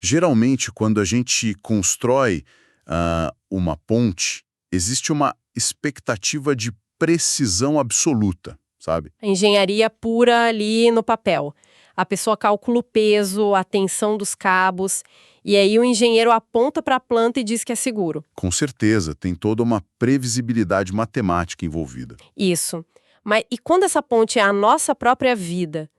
Geralmente, quando a gente constrói uma ponte, existe uma expectativa de precisão absoluta, sabe? A engenharia pura ali no papel. A pessoa calcula o peso, a tensão dos cabos, e aí o engenheiro aponta para a planta e diz que é seguro. Com certeza, tem toda uma previsibilidade matemática envolvida. Isso. Mas e quando essa ponte é a nossa própria vida,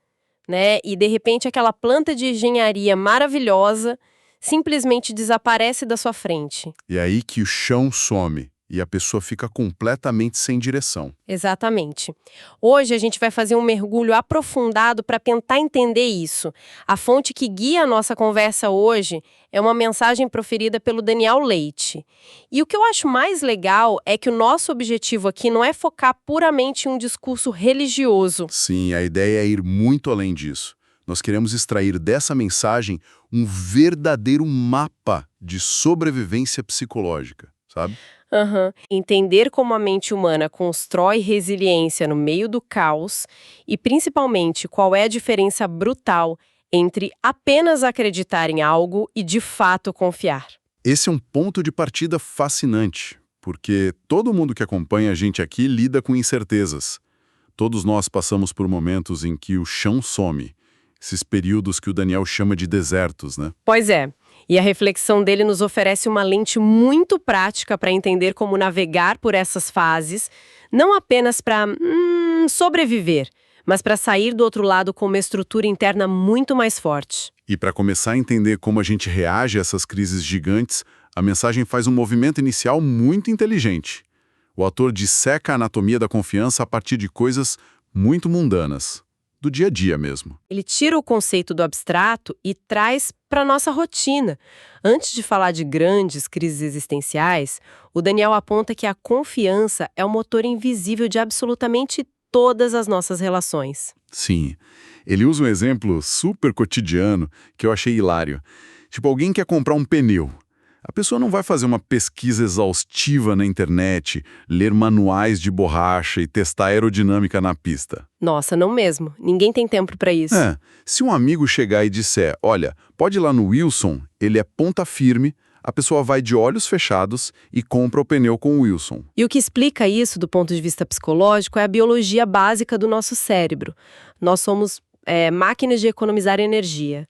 né? E de repente aquela planta de engenharia maravilhosa simplesmente desaparece da sua frente. E é aí que o chão some e a pessoa fica completamente sem direção. Exatamente. Hoje a gente vai fazer um mergulho aprofundado para tentar entender isso. A fonte que guia a nossa conversa hoje é uma mensagem proferida pelo Daniel Leite. E o que eu acho mais legal é que o nosso objetivo aqui não é focar puramente em um discurso religioso. Sim, a ideia é ir muito além disso. Nós queremos extrair dessa mensagem um verdadeiro mapa de sobrevivência psicológica, sabe? Entender como a mente humana constrói resiliência no meio do caos e, principalmente, qual é a diferença brutal entre apenas acreditar em algo e, de fato, confiar. Esse é um ponto de partida fascinante, porque todo mundo que acompanha a gente aqui lida com incertezas. Todos nós passamos por momentos em que o chão some, esses períodos que o Daniel chama de desertos, né? Pois é, e a reflexão dele nos oferece uma lente muito prática para entender como navegar por essas fases, não apenas para sobreviver, mas para sair do outro lado com uma estrutura interna muito mais forte. E para começar a entender como a gente reage a essas crises gigantes, a mensagem faz um movimento inicial muito inteligente. O autor disseca a anatomia da confiança a partir de coisas muito mundanas, do dia a dia mesmo. Ele tira o conceito do abstrato e traz para nossa rotina. Antes de falar de grandes crises existenciais, o Daniel aponta que a confiança é o motor invisível de absolutamente todas as nossas relações. Sim, ele usa um exemplo super cotidiano que eu achei hilário. Tipo, alguém quer comprar um pneu. A pessoa não vai fazer uma pesquisa exaustiva na internet, ler manuais de borracha e testar aerodinâmica na pista. Nossa, não mesmo. Ninguém tem tempo para isso. Se um amigo chegar e disser, olha, pode ir lá no Wilson, ele é ponta firme, a pessoa vai de olhos fechados e compra o pneu com o Wilson. E o que explica isso do ponto de vista psicológico é a biologia básica do nosso cérebro. Nós somos máquinas de economizar energia.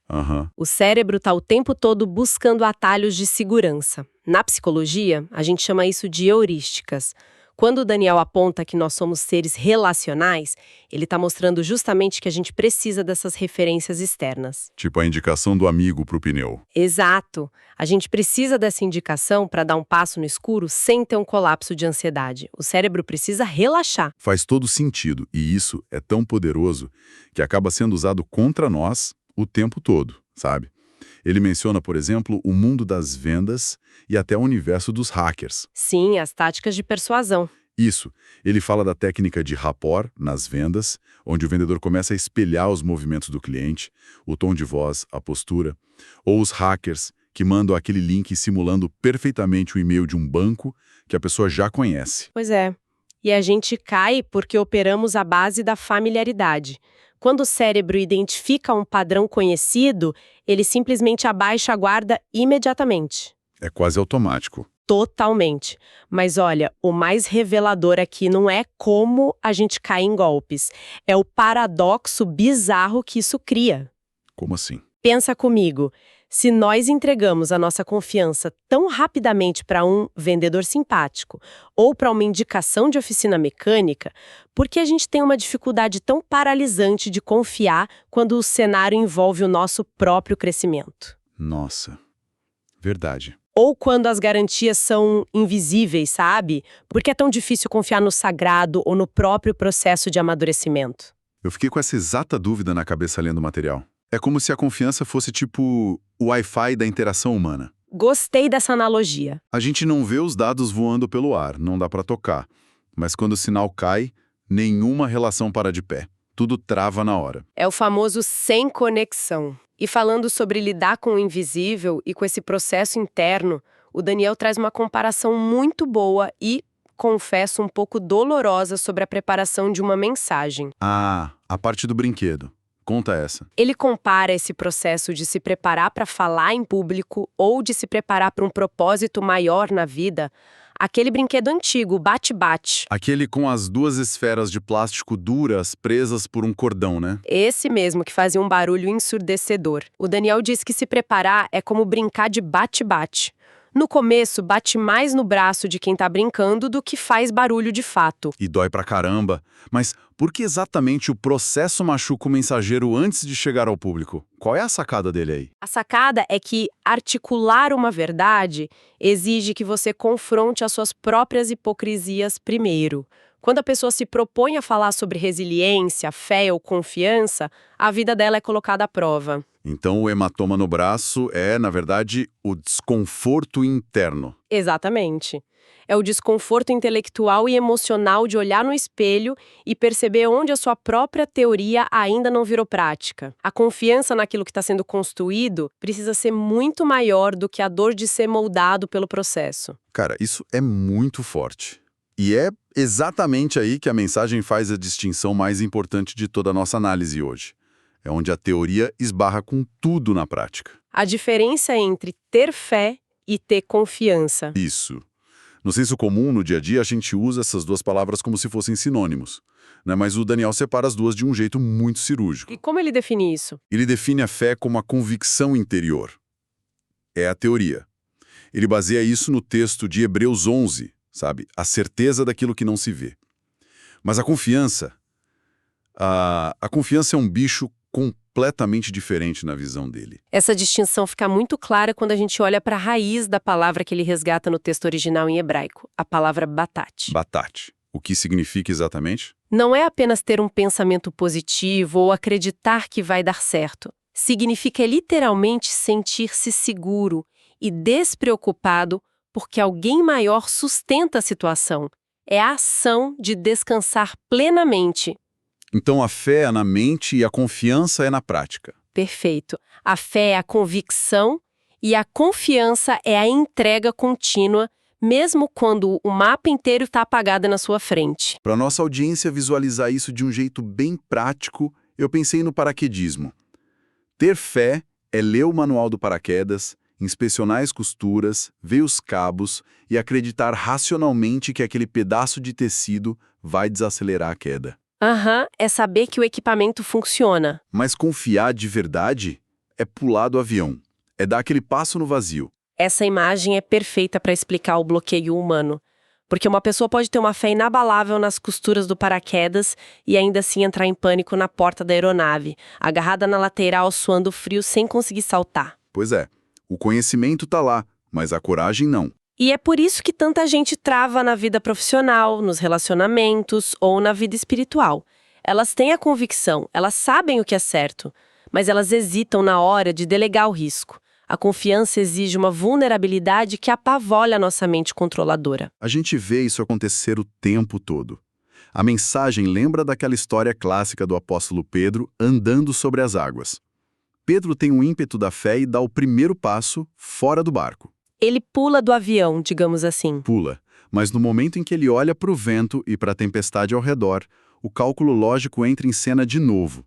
O cérebro está o tempo todo buscando atalhos de segurança. Na psicologia, a gente chama isso de heurísticas. Quando o Daniel aponta que nós somos seres relacionais, ele está mostrando justamente que a gente precisa dessas referências externas. Tipo a indicação do amigo para o pneu. Exato. A gente precisa dessa indicação para dar um passo no escuro sem ter um colapso de ansiedade. O cérebro precisa relaxar. Faz todo sentido, e isso é tão poderoso que acaba sendo usado contra nós o tempo todo, sabe? Ele menciona, por exemplo, o mundo das vendas e até o universo dos hackers. Sim, as táticas de persuasão. Isso. Ele fala da técnica de rapport nas vendas, onde o vendedor começa a espelhar os movimentos do cliente, o tom de voz, a postura, ou os hackers, que mandam aquele link simulando perfeitamente o e-mail de um banco que a pessoa já conhece. Pois é. E a gente cai porque operamos à base da familiaridade. Quando o cérebro identifica um padrão conhecido, ele simplesmente abaixa a guarda imediatamente. É quase automático. Totalmente. Mas olha, o mais revelador aqui não é como a gente cai em golpes. É o paradoxo bizarro que isso cria. Como assim? Pensa comigo. Se nós entregamos a nossa confiança tão rapidamente para um vendedor simpático ou para uma indicação de oficina mecânica, por que a gente tem uma dificuldade tão paralisante de confiar quando o cenário envolve o nosso próprio crescimento? Nossa, verdade. Ou quando as garantias são invisíveis, sabe? Por que é tão difícil confiar no sagrado ou no próprio processo de amadurecimento? Eu fiquei com essa exata dúvida na cabeça lendo o material. É como se a confiança fosse tipo o Wi-Fi da interação humana. Gostei dessa analogia. A gente não vê os dados voando pelo ar, não dá para tocar. Mas quando o sinal cai, nenhuma relação para de pé. Tudo trava na hora. É o famoso sem conexão. E falando sobre lidar com o invisível e com esse processo interno, o Daniel traz uma comparação muito boa e, confesso, um pouco dolorosa sobre a preparação de uma mensagem. Ah, a parte do brinquedo. Conta essa. Ele compara esse processo de se preparar para falar em público ou de se preparar para um propósito maior na vida àquele brinquedo antigo, o bate-bate. Aquele com as duas esferas de plástico duras presas por um cordão, né? Esse mesmo que fazia um barulho ensurdecedor. O Daniel diz que se preparar é como brincar de bate-bate. No começo, bate mais no braço de quem tá brincando do que faz barulho de fato. E dói pra caramba. Mas por que exatamente o processo machuca o mensageiro antes de chegar ao público? Qual é a sacada dele aí? A sacada é que articular uma verdade exige que você confronte as suas próprias hipocrisias primeiro. Quando a pessoa se propõe a falar sobre resiliência, fé ou confiança, a vida dela é colocada à prova. Então o hematoma no braço é, na verdade, o desconforto interno. Exatamente. É o desconforto intelectual e emocional de olhar no espelho e perceber onde a sua própria teoria ainda não virou prática. A confiança naquilo que está sendo construído precisa ser muito maior do que a dor de ser moldado pelo processo. Cara, isso é muito forte. E é exatamente aí que a mensagem faz a distinção mais importante de toda a nossa análise hoje. É onde a teoria esbarra com tudo na prática. A diferença entre ter fé e ter confiança. Isso. No senso comum, no dia a dia, a gente usa essas duas palavras como se fossem sinônimos, né? Mas o Daniel separa as duas de um jeito muito cirúrgico. E como ele define isso? Ele define a fé como a convicção interior. É a teoria. Ele baseia isso no texto de Hebreus 11, sabe? A certeza daquilo que não se vê. Mas a confiança... A confiança é um bicho completamente diferente na visão dele. Essa distinção fica muito clara quando a gente olha para a raiz da palavra que ele resgata no texto original em hebraico, a palavra batat. Batat. O que significa exatamente? Não é apenas ter um pensamento positivo ou acreditar que vai dar certo. Significa literalmente sentir-se seguro e despreocupado porque alguém maior sustenta a situação. É a ação de descansar plenamente. Então a fé é na mente e a confiança é na prática. Perfeito. A fé é a convicção e a confiança é a entrega contínua, mesmo quando o mapa inteiro está apagado na sua frente. Para nossa audiência visualizar isso de um jeito bem prático, eu pensei no paraquedismo. Ter fé é ler o manual do paraquedas, inspecionar as costuras, ver os cabos e acreditar racionalmente que aquele pedaço de tecido vai desacelerar a queda. É saber que o equipamento funciona. Mas confiar de verdade é pular do avião, é dar aquele passo no vazio. Essa imagem é perfeita para explicar o bloqueio humano. Porque uma pessoa pode ter uma fé inabalável nas costuras do paraquedas e ainda assim entrar em pânico na porta da aeronave, agarrada na lateral, suando frio sem conseguir saltar. Pois é, o conhecimento tá lá, mas a coragem não. E é por isso que tanta gente trava na vida profissional, nos relacionamentos ou na vida espiritual. Elas têm a convicção, elas sabem o que é certo, mas elas hesitam na hora de delegar o risco. A confiança exige uma vulnerabilidade que apavora a nossa mente controladora. A gente vê isso acontecer o tempo todo. A mensagem lembra daquela história clássica do apóstolo Pedro andando sobre as águas. Pedro tem um ímpeto da fé e dá o primeiro passo fora do barco. Ele pula do avião, digamos assim. Pula, mas no momento em que ele olha para o vento e para a tempestade ao redor, o cálculo lógico entra em cena de novo.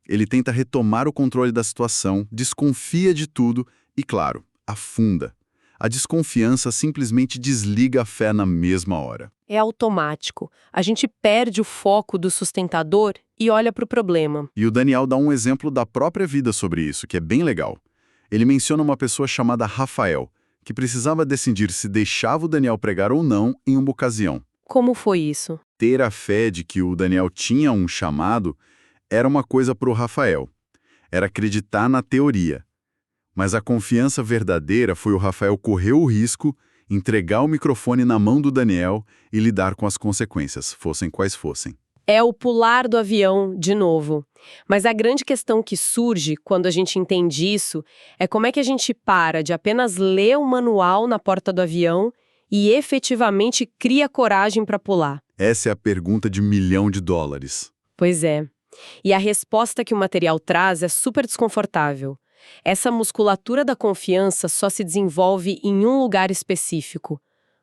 Ele tenta retomar o controle da situação, desconfia de tudo e, claro, afunda. A desconfiança simplesmente desliga a fé na mesma hora. É automático. A gente perde o foco do sustentador e olha para o problema. E o Daniel dá um exemplo da própria vida sobre isso, que é bem legal. Ele menciona uma pessoa chamada Rafael, que precisava decidir se deixava o Daniel pregar ou não em uma ocasião. Como foi isso? Ter a fé de que o Daniel tinha um chamado era uma coisa para o Rafael. Era acreditar na teoria. Mas a confiança verdadeira foi o Rafael correr o risco, entregar o microfone na mão do Daniel e lidar com as consequências, fossem quais fossem. É o pular do avião, de novo. Mas a grande questão que surge quando a gente entende isso é como é que a gente para de apenas ler o manual na porta do avião e efetivamente cria coragem para pular. Essa é a pergunta de $1 milhão. Pois é. E a resposta que o material traz é super desconfortável. Essa musculatura da confiança só se desenvolve em um lugar específico,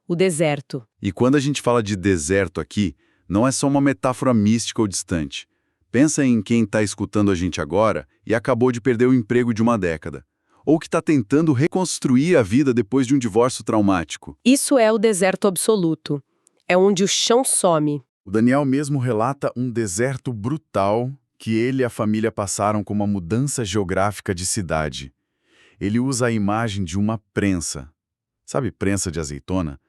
o deserto. E quando a gente fala de deserto aqui, não é só uma metáfora mística ou distante. Pensa em quem está escutando a gente agora e acabou de perder o emprego de uma década. Ou que está tentando reconstruir a vida depois de um divórcio traumático. Isso é o deserto absoluto. É onde o chão some. O Daniel mesmo relata um deserto brutal que ele e a família passaram com uma mudança geográfica de cidade. Ele usa a imagem de uma prensa. Sabe prensa de azeitona?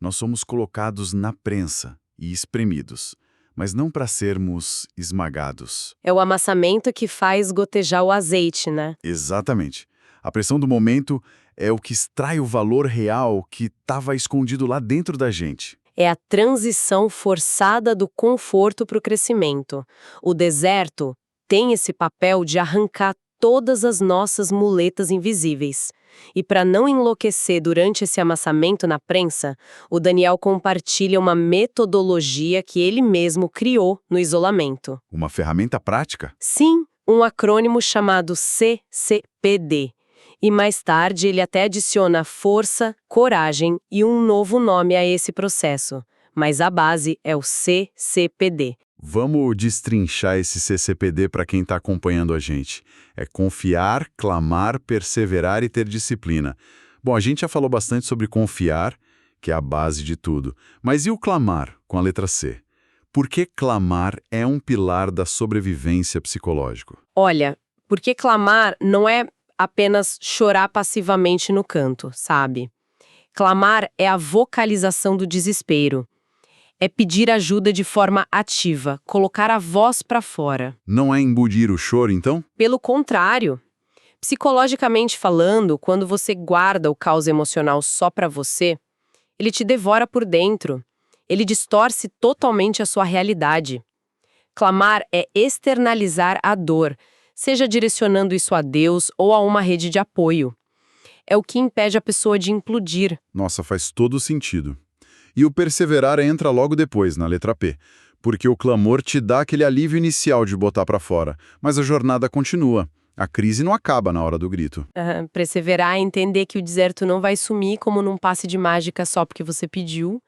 Nós somos colocados na prensa e espremidos, mas não para sermos esmagados. É o amassamento que faz gotejar o azeite, né? Exatamente. A pressão do momento é o que extrai o valor real que estava escondido lá dentro da gente. É a transição forçada do conforto para o crescimento. O deserto tem esse papel de arrancar todas as nossas muletas invisíveis. E para não enlouquecer durante esse amassamento na prensa, o Daniel compartilha uma metodologia que ele mesmo criou no isolamento. Uma ferramenta prática? Sim, um acrônimo chamado CCPD. E mais tarde ele até adiciona força, coragem e um novo nome a esse processo. Mas a base é o CCPD. Vamos destrinchar esse CCPD para quem está acompanhando a gente. É confiar, clamar, perseverar e ter disciplina. Bom, a gente já falou bastante sobre confiar, que é a base de tudo. Mas e o clamar, com a letra C? Por que clamar é um pilar da sobrevivência psicológica? Olha, porque clamar não é apenas chorar passivamente no canto, sabe? Clamar é a vocalização do desespero. É pedir ajuda de forma ativa, colocar a voz para fora. Não é embudir o choro, então? Pelo contrário, psicologicamente falando, quando você guarda o caos emocional só para você, ele te devora por dentro. Ele distorce totalmente a sua realidade. Clamar é externalizar a dor, seja direcionando isso a Deus ou a uma rede de apoio. É o que impede a pessoa de implodir. Nossa, faz todo sentido. E o perseverar entra logo depois, na letra P, porque o clamor te dá aquele alívio inicial de botar pra fora, mas a jornada continua. A crise não acaba na hora do grito. Perseverar é entender que o deserto não vai sumir como num passe de mágica só porque você pediu.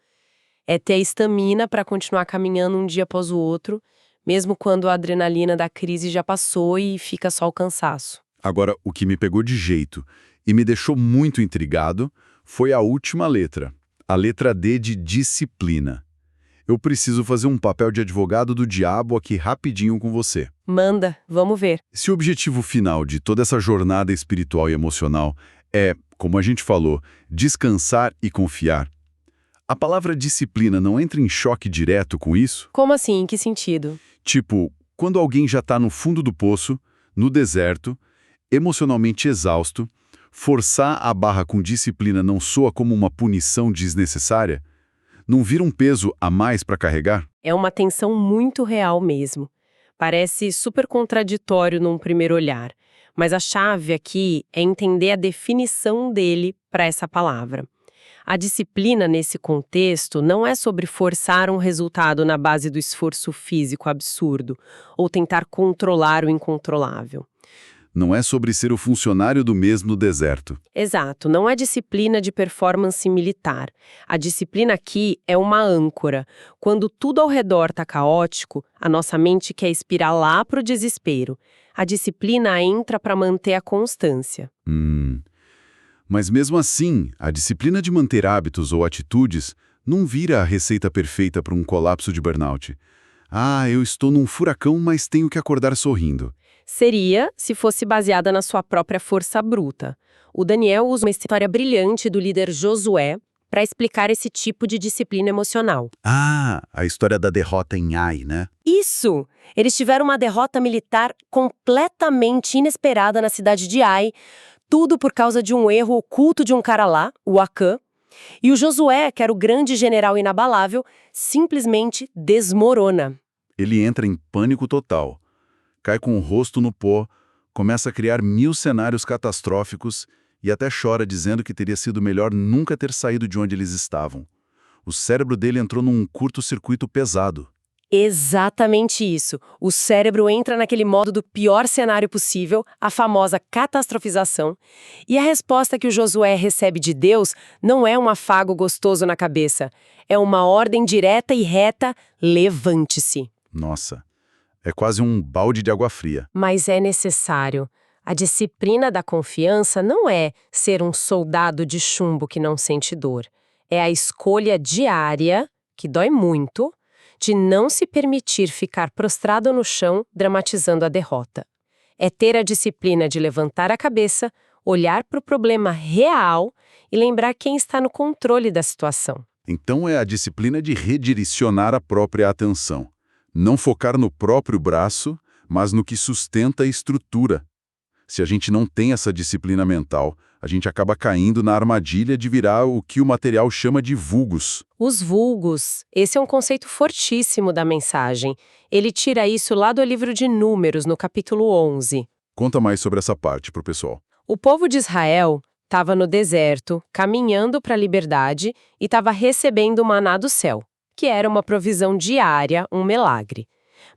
É ter a estamina para continuar caminhando um dia após o outro, mesmo quando a adrenalina da crise já passou e fica só o cansaço. Agora, o que me pegou de jeito e me deixou muito intrigado foi a última letra, a letra D de disciplina. Eu preciso fazer um papel de advogado do diabo aqui rapidinho com você. Manda, vamos ver. Se o objetivo final de toda essa jornada espiritual e emocional é, como a gente falou, descansar e confiar, a palavra disciplina não entra em choque direto com isso? Como assim? Em que sentido? Tipo, quando alguém já está no fundo do poço, no deserto, emocionalmente exausto, forçar a barra com disciplina não soa como uma punição desnecessária? Não vira um peso a mais para carregar? É uma tensão muito real mesmo. Parece super contraditório num primeiro olhar, mas a chave aqui é entender a definição dele para essa palavra. A disciplina nesse contexto não é sobre forçar um resultado na base do esforço físico absurdo ou tentar controlar o incontrolável. Não é sobre ser o funcionário do mês no deserto. Exato, não é disciplina de performance militar. A disciplina aqui é uma âncora. Quando tudo ao redor está caótico, a nossa mente quer espirar lá para o desespero. A disciplina entra para manter a constância. Mas mesmo assim, a disciplina de manter hábitos ou atitudes não vira a receita perfeita para um colapso de burnout. Ah, eu estou num furacão, mas tenho que acordar sorrindo. Seria se fosse baseada na sua própria força bruta. O Daniel usa uma história brilhante do líder Josué para explicar esse tipo de disciplina emocional. Ah, a história da derrota em Ai, né? Isso! Eles tiveram uma derrota militar completamente inesperada na cidade de Ai, tudo por causa de um erro oculto de um cara lá, o Acã. E o Josué, que era o grande general inabalável, simplesmente desmorona. Ele entra em pânico total, cai com o rosto no pó, começa a criar 1000 cenários catastróficos e até chora dizendo que teria sido melhor nunca ter saído de onde eles estavam. O cérebro dele entrou num curto-circuito pesado. Exatamente isso. O cérebro entra naquele modo do pior cenário possível, a famosa catastrofização, e a resposta que o Josué recebe de Deus não é um afago gostoso na cabeça, é uma ordem direta e reta: levante-se. Nossa, É quase um balde de água fria. Mas é necessário. A disciplina da confiança não é ser um soldado de chumbo que não sente dor. É a escolha diária, que dói muito, de não se permitir ficar prostrado no chão dramatizando a derrota. É ter a disciplina de levantar a cabeça, olhar para o problema real e lembrar quem está no controle da situação. Então é a disciplina de redirecionar a própria atenção. Não focar no próprio braço, mas no que sustenta a estrutura. Se a gente não tem essa disciplina mental, a gente acaba caindo na armadilha de virar o que o material chama de vulgos. Os vulgos, esse é um conceito fortíssimo da mensagem. Ele tira isso lá do livro de Números, no capítulo 11. Conta mais sobre essa parte pro pessoal. O povo de Israel estava no deserto, caminhando para a liberdade e estava recebendo o maná do céu, que era uma provisão diária, um milagre.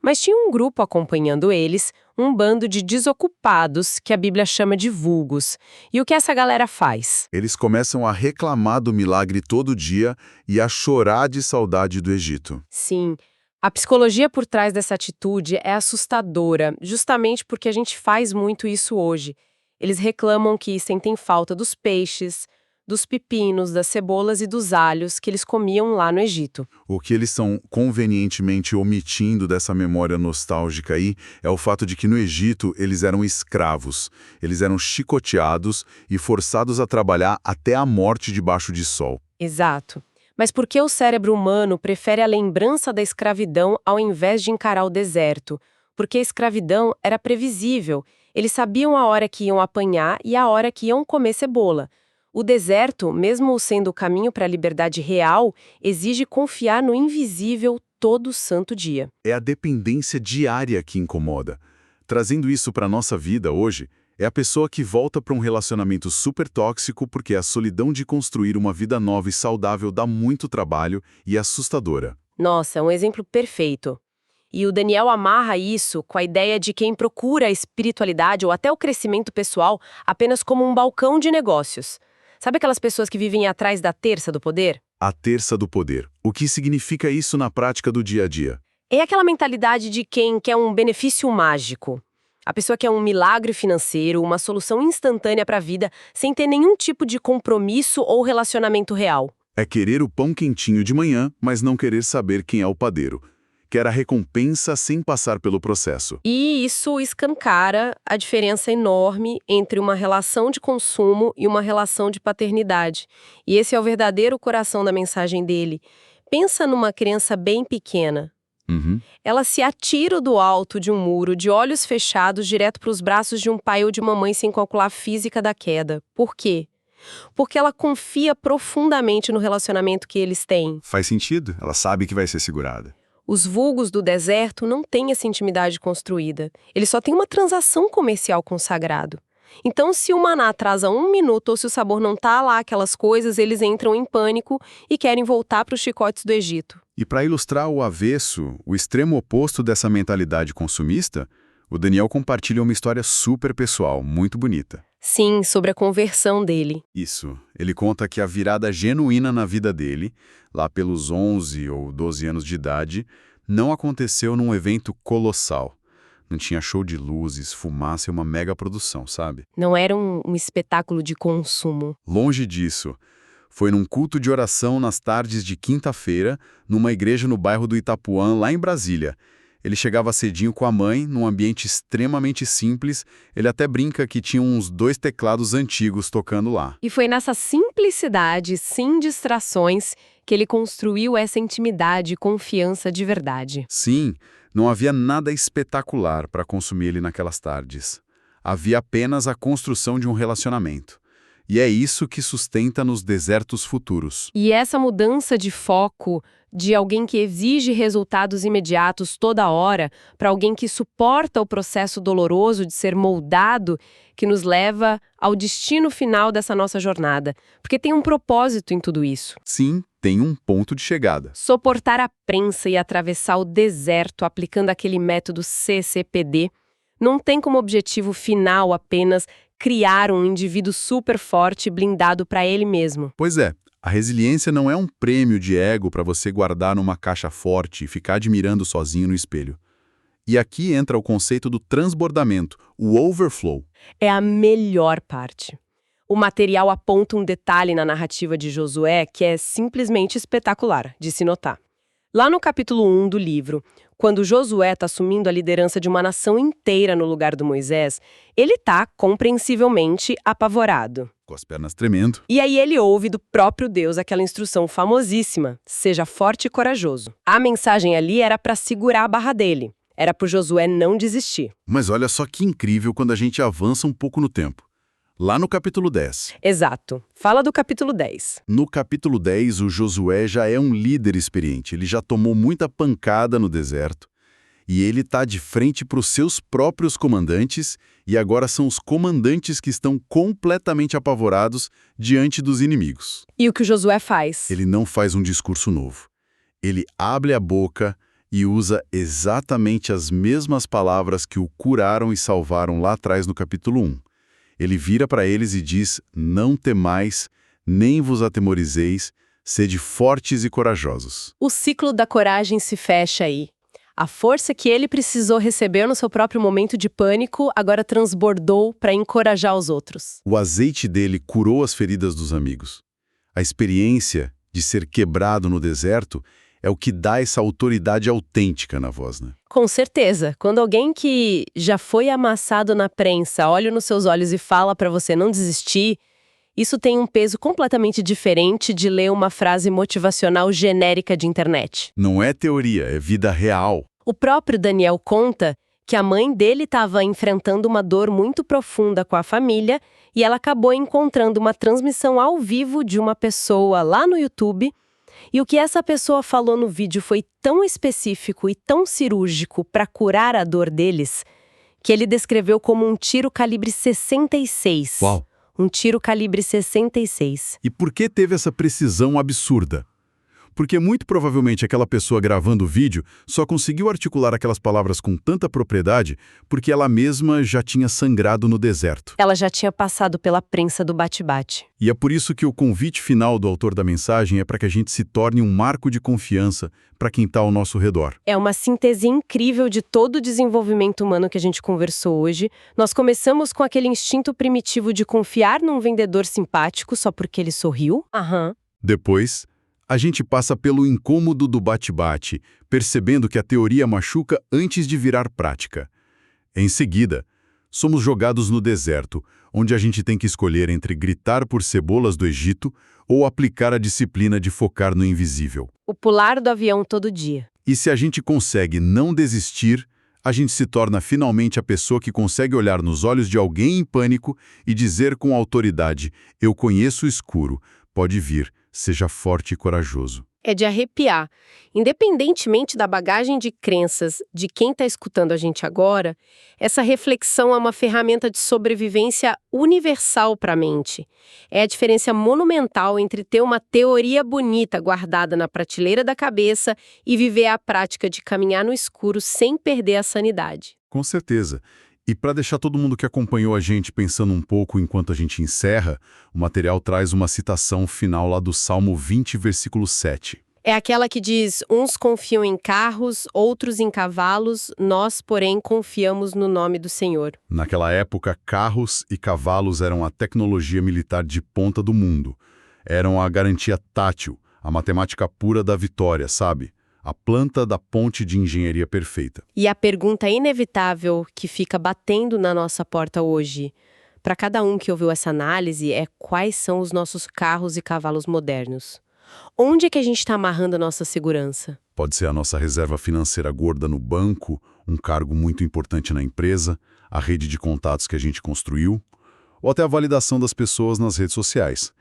Mas tinha um grupo acompanhando eles, um bando de desocupados, que a Bíblia chama de vulgos. E o que essa galera faz? Eles começam a reclamar do milagre todo dia e a chorar de saudade do Egito. Sim, a psicologia por trás dessa atitude é assustadora, justamente porque a gente faz muito isso hoje. Eles reclamam que sentem falta dos peixes, dos pepinos, das cebolas e dos alhos que eles comiam lá no Egito. O que eles estão convenientemente omitindo dessa memória nostálgica aí é o fato de que no Egito eles eram escravos. Eles eram chicoteados e forçados a trabalhar até a morte debaixo de sol. Exato. Mas por que o cérebro humano prefere a lembrança da escravidão ao invés de encarar o deserto? Porque a escravidão era previsível. Eles sabiam a hora que iam apanhar e a hora que iam comer cebola. O deserto, mesmo sendo o caminho para a liberdade real, exige confiar no invisível todo santo dia. É a dependência diária que incomoda. Trazendo isso para a nossa vida hoje, é a pessoa que volta para um relacionamento super tóxico porque a solidão de construir uma vida nova e saudável dá muito trabalho e é assustadora. Nossa, um exemplo perfeito. E o Daniel amarra isso com a ideia de quem procura a espiritualidade ou até o crescimento pessoal apenas como um balcão de negócios. Sabe aquelas pessoas que vivem atrás da terça do poder? A terça do poder. O que significa isso na prática do dia a dia? É aquela mentalidade de quem quer um benefício mágico. A pessoa quer um milagre financeiro, uma solução instantânea para a vida, sem ter nenhum tipo de compromisso ou relacionamento real. É querer o pão quentinho de manhã, mas não querer saber quem é o padeiro. Quer a recompensa sem passar pelo processo. E isso escancara a diferença enorme entre uma relação de consumo e uma relação de paternidade. E esse é o verdadeiro coração da mensagem dele. Pensa numa criança bem pequena. Ela se atira do alto de um muro, de olhos fechados, direto para os braços de um pai ou de uma mãe sem calcular a física da queda. Por quê? Porque ela confia profundamente no relacionamento que eles têm. Faz sentido, ela sabe que vai ser segurada. Os vulgos do deserto não têm essa intimidade construída. Eles só têm uma transação comercial com o sagrado. Então, se o maná atrasa 1 minuto ou se o sabor não tá lá, aquelas coisas, eles entram em pânico e querem voltar para os chicotes do Egito. E para ilustrar o avesso, o extremo oposto dessa mentalidade consumista, o Daniel compartilha uma história super pessoal, muito bonita. Sim, sobre a conversão dele. Isso. Ele conta que a virada genuína na vida dele, lá pelos 11 ou 12 anos de idade, não aconteceu num evento colossal. Não tinha show de luzes, fumaça e uma mega produção, sabe? Não era um espetáculo de consumo. Longe disso. Foi num culto de oração nas tardes de quinta-feira, numa igreja no bairro do Itapuã, lá em Brasília. Ele chegava cedinho com a mãe, num ambiente extremamente simples. Ele até brinca que tinha uns 2 teclados antigos tocando lá. E foi nessa simplicidade, sem distrações, que ele construiu essa intimidade e confiança de verdade. Sim, não havia nada espetacular para consumir ele naquelas tardes. Havia apenas a construção de um relacionamento. E é isso que sustenta nos desertos futuros. E essa mudança de foco de alguém que exige resultados imediatos toda hora para alguém que suporta o processo doloroso de ser moldado, que nos leva ao destino final dessa nossa jornada. Porque tem um propósito em tudo isso. Sim, tem um ponto de chegada. Suportar a prensa e atravessar o deserto aplicando aquele método CCPD não tem como objetivo final apenas criar um indivíduo super forte e blindado para ele mesmo. Pois é, a resiliência não é um prêmio de ego para você guardar numa caixa forte e ficar admirando sozinho no espelho. E aqui entra o conceito do transbordamento, o overflow. É a melhor parte. O material aponta um detalhe na narrativa de Josué que é simplesmente espetacular, de se notar. Lá no capítulo 1 do livro, quando Josué está assumindo a liderança de uma nação inteira no lugar do Moisés, ele está, compreensivelmente, apavorado. Com as pernas tremendo. E aí ele ouve do próprio Deus aquela instrução famosíssima, seja forte e corajoso. A mensagem ali era para segurar a barra dele, era para Josué não desistir. Mas olha só que incrível quando a gente avança um pouco no tempo. Lá no capítulo 10. Exato. Fala do capítulo 10. No capítulo 10, o Josué já é um líder experiente. Ele já tomou muita pancada no deserto. E ele está de frente para os seus próprios comandantes, e agora são os comandantes que estão completamente apavorados diante dos inimigos. E o que o Josué faz? Ele não faz um discurso novo. Ele abre a boca e usa exatamente as mesmas palavras que o curaram e salvaram lá atrás no capítulo 1. Ele vira para eles e diz: não temais, nem vos atemorizeis, sede fortes e corajosos. O ciclo da coragem se fecha aí. A força que ele precisou receber no seu próprio momento de pânico agora transbordou para encorajar os outros. O azeite dele curou as feridas dos amigos. A experiência de ser quebrado no deserto é o que dá essa autoridade autêntica na voz, né? Com certeza. Quando alguém que já foi amassado na prensa olha nos seus olhos e fala para você não desistir, isso tem um peso completamente diferente de ler uma frase motivacional genérica de internet. Não é teoria, é vida real. O próprio Daniel conta que a mãe dele estava enfrentando uma dor muito profunda com a família e ela acabou encontrando uma transmissão ao vivo de uma pessoa lá no YouTube. E o que essa pessoa falou no vídeo foi tão específico e tão cirúrgico para curar a dor deles, que ele descreveu como um tiro calibre 66. Uau! Um tiro calibre 66. E por que teve essa precisão absurda? Porque muito provavelmente aquela pessoa gravando o vídeo só conseguiu articular aquelas palavras com tanta propriedade porque ela mesma já tinha sangrado no deserto. Ela já tinha passado pela prensa do bate-bate. E é por isso que o convite final do autor da mensagem é para que a gente se torne um marco de confiança para quem está ao nosso redor. É uma síntese incrível de todo o desenvolvimento humano que a gente conversou hoje. Nós começamos com aquele instinto primitivo de confiar num vendedor simpático só porque ele sorriu. Depois, a gente passa pelo incômodo do bate-bate, percebendo que a teoria machuca antes de virar prática. Em seguida, somos jogados no deserto, onde a gente tem que escolher entre gritar por cebolas do Egito ou aplicar a disciplina de focar no invisível. O pular do avião todo dia. E se a gente consegue não desistir, a gente se torna finalmente a pessoa que consegue olhar nos olhos de alguém em pânico e dizer com autoridade: eu conheço o escuro, pode vir, seja forte e corajoso. É de arrepiar. Independentemente da bagagem de crenças de quem está escutando a gente agora, essa reflexão é uma ferramenta de sobrevivência universal para a mente. É a diferença monumental entre ter uma teoria bonita guardada na prateleira da cabeça e viver a prática de caminhar no escuro sem perder a sanidade. Com certeza. E para deixar todo mundo que acompanhou a gente pensando um pouco enquanto a gente encerra, o material traz uma citação final lá do Salmo 20, versículo 7. É aquela que diz: uns confiam em carros, outros em cavalos, nós, porém, confiamos no nome do Senhor. Naquela época, carros e cavalos eram a tecnologia militar de ponta do mundo. Eram a garantia tátil, a matemática pura da vitória, sabe? A planta da ponte de engenharia perfeita. E a pergunta inevitável que fica batendo na nossa porta hoje, para cada um que ouviu essa análise, é: quais são os nossos carros e cavalos modernos? Onde é que a gente está amarrando a nossa segurança? Pode ser a nossa reserva financeira gorda no banco, um cargo muito importante na empresa, a rede de contatos que a gente construiu, ou até a validação das pessoas nas redes sociais.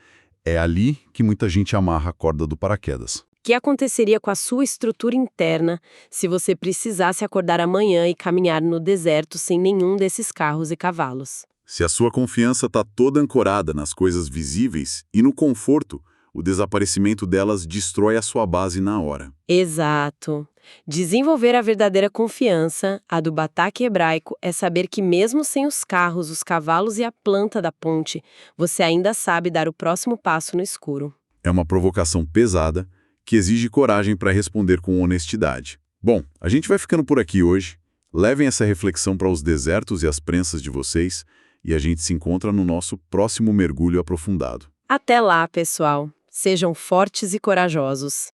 É ali que muita gente amarra a corda do paraquedas. O que aconteceria com a sua estrutura interna se você precisasse acordar amanhã e caminhar no deserto sem nenhum desses carros e cavalos? Se a sua confiança está toda ancorada nas coisas visíveis e no conforto, o desaparecimento delas destrói a sua base na hora. Exato. Desenvolver a verdadeira confiança, a do bataque hebraico, é saber que mesmo sem os carros, os cavalos e a planta da ponte, você ainda sabe dar o próximo passo no escuro. É uma provocação pesada, que exige coragem para responder com honestidade. Bom, a gente vai ficando por aqui hoje. Levem essa reflexão para os desertos e as prensas de vocês e a gente se encontra no nosso próximo mergulho aprofundado. Até lá, pessoal. Sejam fortes e corajosos.